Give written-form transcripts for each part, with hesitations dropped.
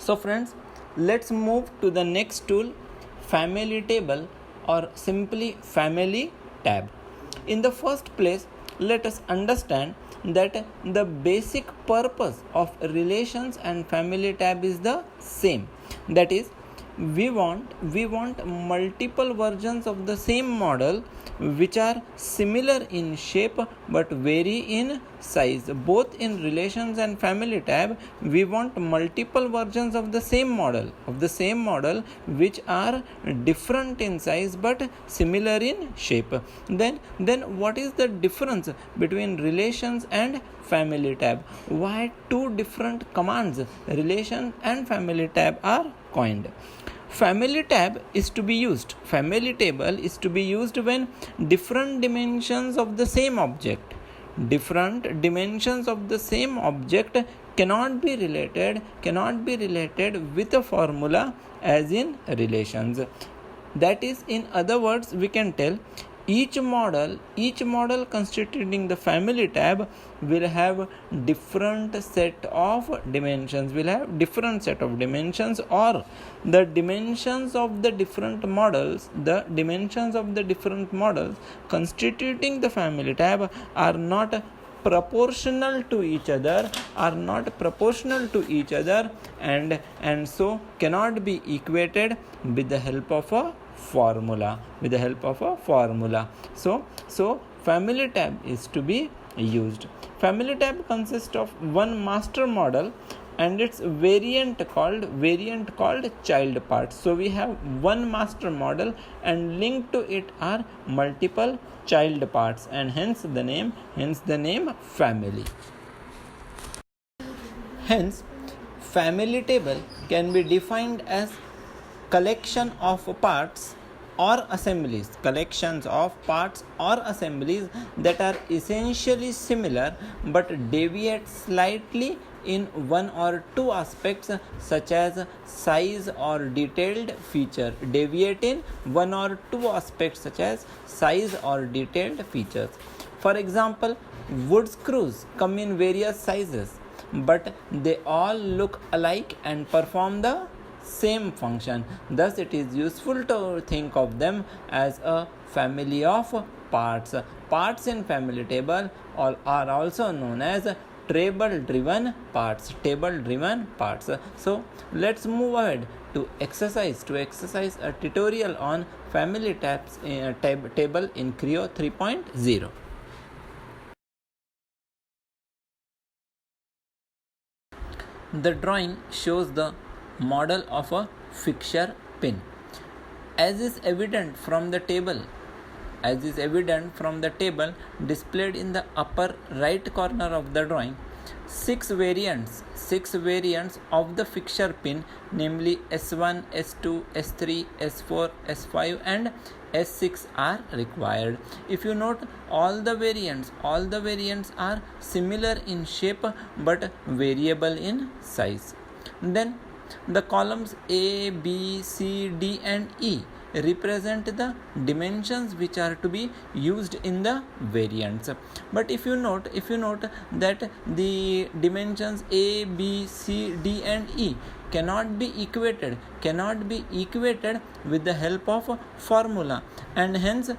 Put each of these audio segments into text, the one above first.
So friends, let's move to the next tool, family table or simply family tab. In the first place, let us understand that the basic purpose of relations and family tab is the same. That is, we want multiple versions of the same model which are similar in shape but vary in size. Both in relations and family tab, we want multiple versions of the same model which are different in size but similar in shape. Then what is the difference between relations and family tab? Why two different commands, relation and family tab, are coined? Family tab is to be used, family table is to be used when different dimensions of the same object cannot be related with a formula as in relations. That is, in other words, we can tell each model constituting the family tab will have different set of dimensions, or the dimensions of the different models constituting the family tab are not proportional to each other and so cannot be equated with the help of a formula. So family tab is to be used. Family tab consists of one master model and its variant called child parts. So we have one master model and linked to it are multiple child parts, and hence the name family. Hence, family table can be defined as collections of parts or assemblies that are essentially similar but deviate slightly in one or two aspects such as size or detailed feature. For example, wood screws come in various sizes, but they all look alike and perform the same function. Thus, it is useful to think of them as a family of parts. Parts in family table are also known as table-driven parts. So, let's move ahead to exercise a tutorial on family tabs table in Creo 3.0. The drawing shows the model of a fixture pin. As is evident from the table displayed in the upper right corner of the drawing, six variants of the fixture pin, namely S1, S2, S3, S4, S5 and S6 are required. If you note, all the variants are similar in shape but variable in size. Then the columns A, B, C, D and E represent the dimensions which are to be used in the variants. But if you note that the dimensions A, B, C, D and E cannot be equated with the help of formula, and hence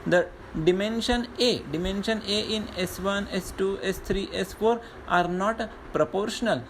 the dimension A in S1, S2, S3, S4 are not proportional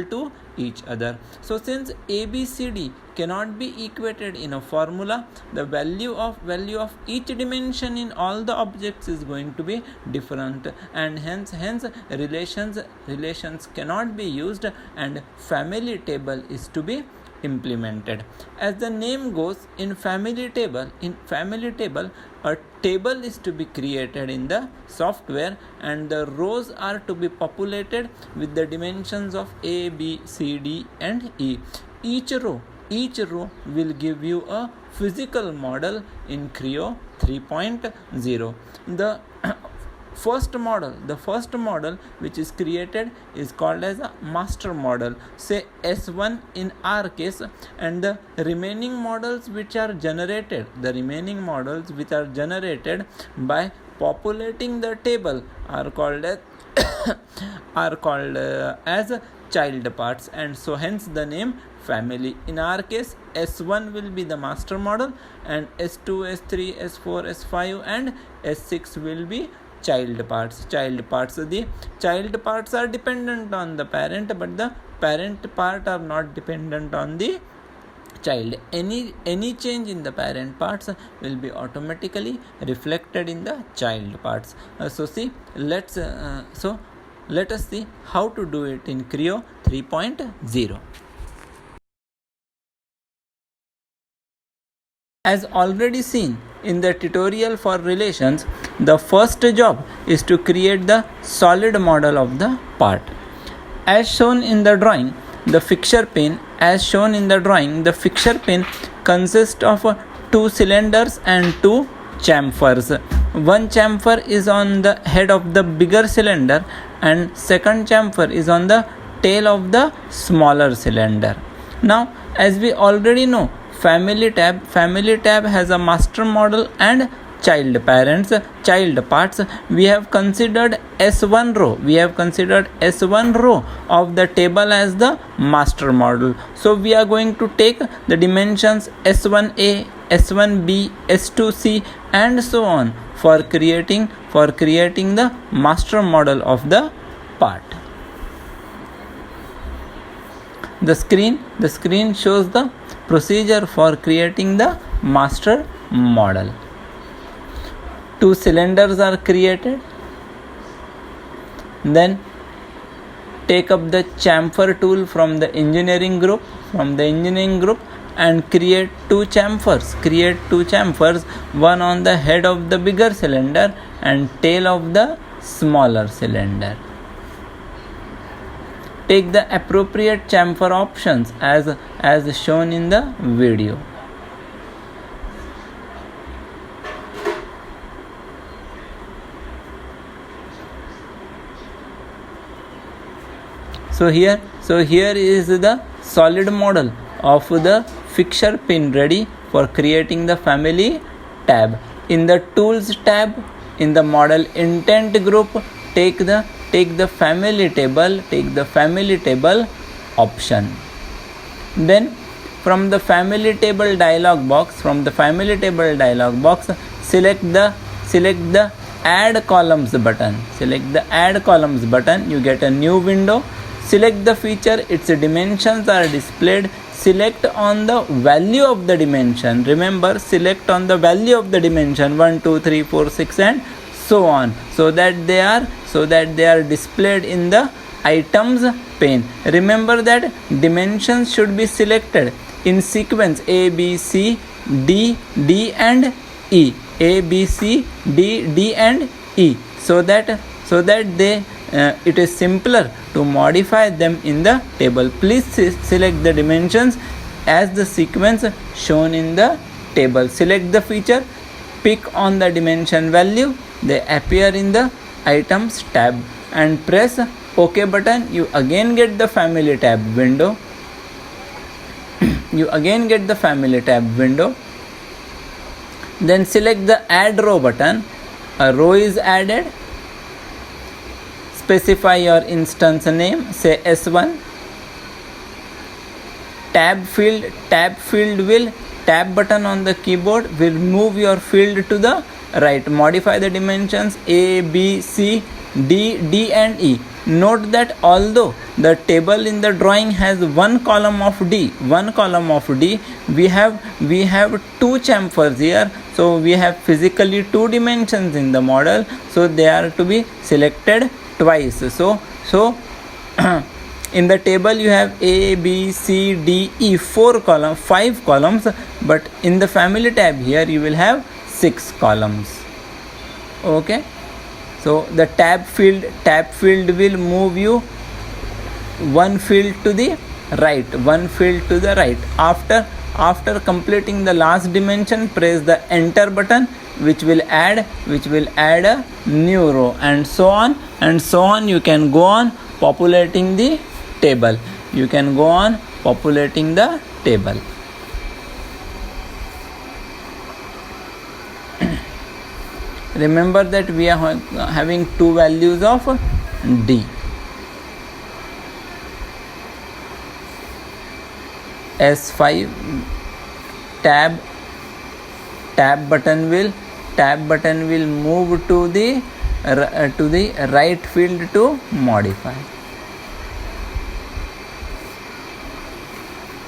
to each other. So since ABCD cannot be equated in a formula, the value of each dimension in all the objects is going to be different, and hence relations cannot be used and family table is to be implemented. As the name goes, in family table a table is to be created in the software and the rows are to be populated with the dimensions of A, B, C, D and E. Each row will give you a physical model in Creo 3.0. The first model which is created is called as a master model, say S1 in our case, and the remaining models which are generated by populating the table are called as are called as child parts, and so hence the name family. In our case, S1 will be the master model, and S2, S3, S4, S5 and S6 will be child parts. The child parts are dependent on the parent, but the parent part are not dependent on the child. Any change in the parent parts will be automatically reflected in the child parts. Let us see how to do it in Creo 3.0. As already seen in the tutorial for relations, the first job is to create the solid model of the part. As shown in the drawing, the fixture pin consists of 2 cylinders and 2 chamfers. One chamfer is on the head of the bigger cylinder and second chamfer is on the tail of the smaller cylinder. Now, as we already know, family tab has a master model and child parts. We have considered S1 row of the table as the master model. So we are going to take the dimensions S1A, S1B, S2C and so on for creating the master model of the part. The screen shows the procedure for creating the master model. 2 cylinders are created. Then take up the chamfer tool from the engineering group and create 2 chamfers. One on the head of the bigger cylinder and tail of the smaller cylinder. Take the appropriate chamfer options as shown in the video. So here is the solid model of the fixture pin ready for creating the family tab. In the tools tab, in the model intent group, take the family table option. Then from the family table dialog box, select the add columns button. You get a new window. Select the feature, its dimensions are displayed. Select on the value of the dimension. Remember, select on the value of the dimension 1, 2, 3, 4, 6 and so on, so that they are displayed in the items pane. Remember that dimensions should be selected in sequence A, B, C, D and E. So that it is simpler to modify them in the table. Please select the dimensions as the sequence shown in the table. Select the feature, pick on the dimension value, they appear in the items tab and press OK button. You again get the family tab window. Then select the add row button. A row is added. Specify your instance name, say S1. Tab button on the keyboard will move your field to the right. Modify the dimensions A, B, C, D and E. Note that although the table in the drawing has one column of D, we have 2 chamfers here. So we have physically 2 dimensions in the model. So they are to be selected twice. So in the table you have A, B, C, D, E 5 columns, but in the family tab here you will have 6 columns. Okay, so the tab field will move you one field to the right. After completing the last dimension, press the enter button, which will add a new row, and so on. You can go on populating the table. Remember that we are having 2 values of D. S5 tab button will move to the right field to modify.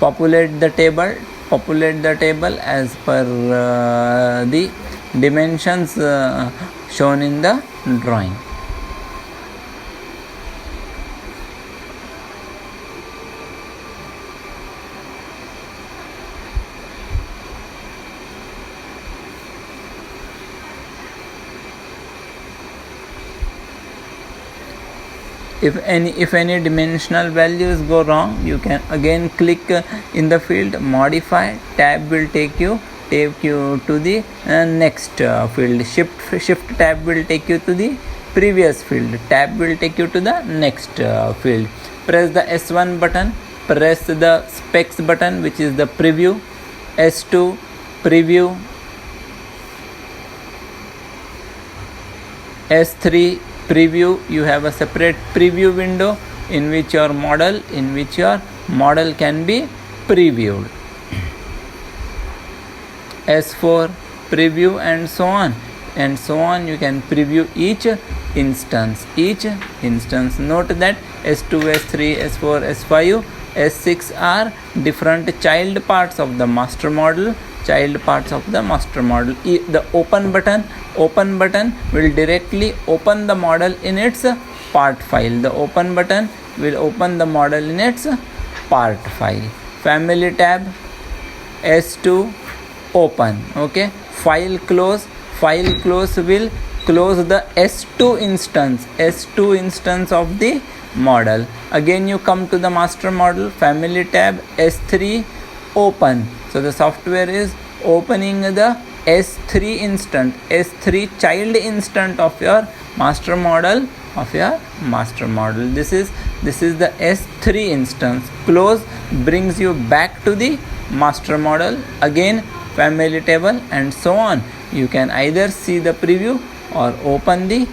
Populate the table as per the dimensions shown in the drawing. If any dimensional values go wrong, you can again click in the field modify. Tab will take you to the next field. Shift tab will take you to the previous field. Tab will take you to the next field. Press the S1 button. Press the specs button, which is the preview. S2 preview. S3 preview. You have a separate preview window in which your model can be previewed. S4 preview, and so on. You can preview each instance. Note that S2, S3, S4, S5, S6 are different child parts of the master model. The open button will directly open the model in its part file. The open button will open the model in its part file. Family tab, S2 open. Okay, file close will close the S2 instance of the model. Again you come to the master model, family tab, S3 open. So the software is opening the S3 child instant of your master model. This is the S3 instance. Close brings you back to the master model. Again family table, and so on. You can either see the preview or open the